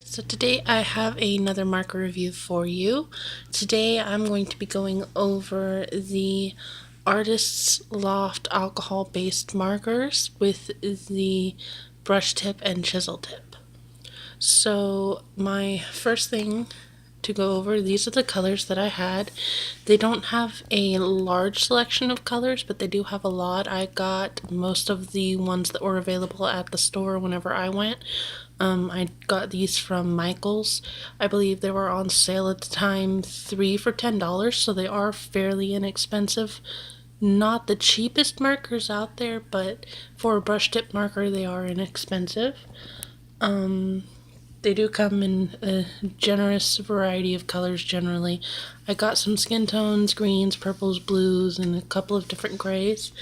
So today I have another marker review for you. Today I'm going to be going over the Artist's Loft alcohol-based markers with the brush tip and chisel tip. So my first thing to go over, these are the colors that I had. They don't have a large selection of colors, but they do have a lot. I got most of the ones that were available at the store whenever I went. I got these from Michael's. I believe they were on sale at the time, 3 for $10, so they are fairly inexpensive. Not the cheapest markers out there, but for a brush tip marker they are inexpensive. They do come in a generous variety of colors generally. I got some skin tones, greens, purples, blues, and a couple of different grays.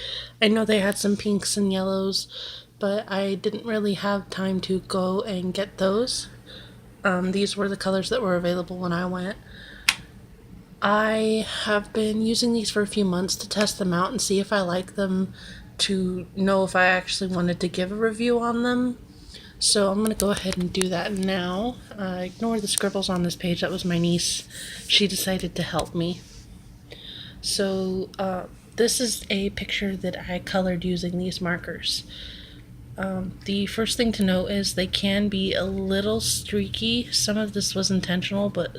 I know they had some pinks and yellows, but I didn't really have time to go and get those. These were the colors that were available when I went. I have been using these for a few months to test them out and see if I like them, to know if I actually wanted to give a review on them. So I'm going to go ahead and do that now. Ignore the scribbles on this page. That was my niece. She decided to help me. So this is a picture that I colored using these markers. The first thing to note is they can be a little streaky. Some of this was intentional, but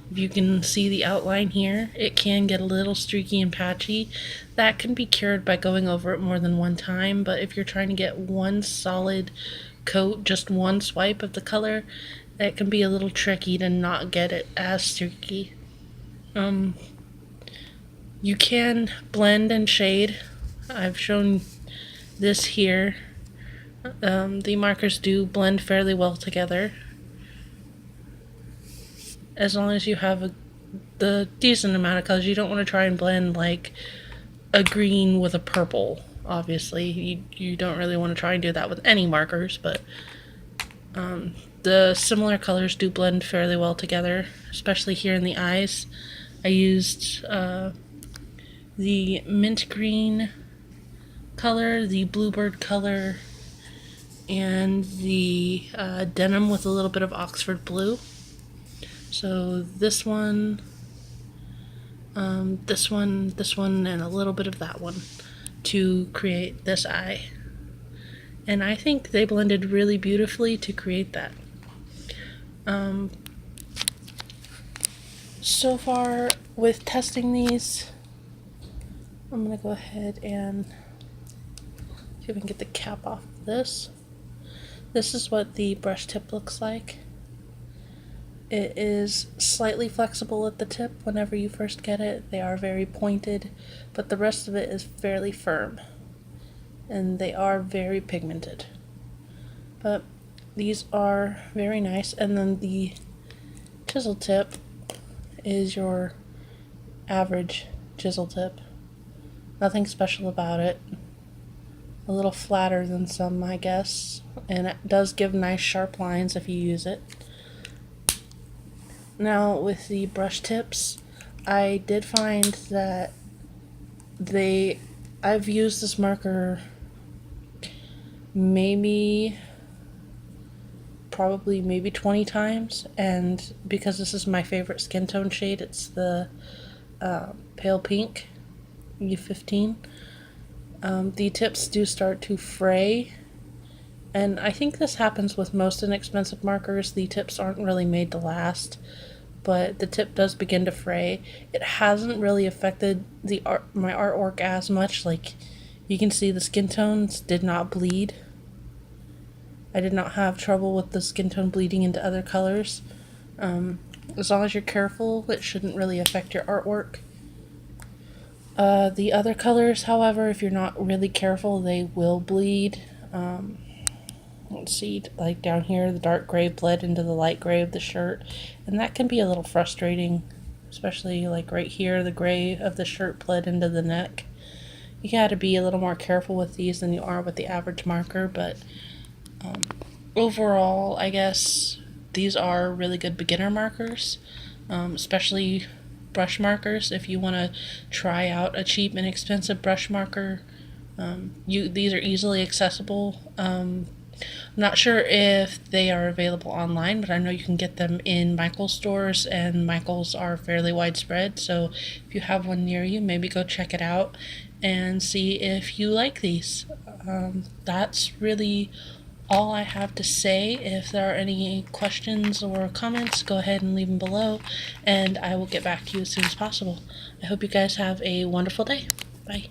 if you can see the outline here, it can get a little streaky and patchy. That can be cured by going over it more than one time, but if you're trying to get one solid coat, just one swipe of the color, that can be a little tricky to not get it as streaky. You can blend and shade. I've shown this here. The markers do blend fairly well together, as long as you have the decent amount of colors. You don't want to try and blend like a green with a purple. Obviously, you don't really want to try and do that with any markers, but the similar colors do blend fairly well together, especially here in the eyes. I used the mint green color, the bluebird color, and the denim with a little bit of Oxford blue. So this one, this one, and a little bit of that one to create this eye. And I think they blended really beautifully to create that. So far with testing these, I'm going to go ahead and see if I can get the cap off of this. This is what the brush tip looks like. It is slightly flexible at the tip whenever you first get it. They are very pointed, but the rest of it is fairly firm. And they are very pigmented. But these are very nice. And then the chisel tip is your average chisel tip. Nothing special about it. A little flatter than some, I guess. And it does give nice sharp lines if you use it. Now with the brush tips, I did find that I've used this marker probably 20 times, and because this is my favorite skin tone shade, it's the pale pink U15. The tips do start to fray, and I think this happens with most inexpensive markers. The tips aren't really made to last, but the tip does begin to fray. It hasn't really affected my artwork as much. Like, you can see the skin tones did not bleed. I did not have trouble with the skin tone bleeding into other colors. As long as you're careful, it shouldn't really affect your artwork. The other colors, however, if you're not really careful, they will bleed. Let's see, like down here, the dark gray bled into the light gray of the shirt, and that can be a little frustrating, especially like right here, the gray of the shirt bled into the neck. You gotta be a little more careful with these than you are with the average marker, but overall, I guess these are really good beginner markers, especially brush markers. If you want to try out a cheap and inexpensive brush marker, these are easily accessible. I'm not sure if they are available online, but I know you can get them in Michael's stores, and Michael's are fairly widespread. So if you have one near you, maybe go check it out and see if you like these. That's really all I have to say. If there are any questions or comments, go ahead and leave them below, and I will get back to you as soon as possible. I hope you guys have a wonderful day. Bye.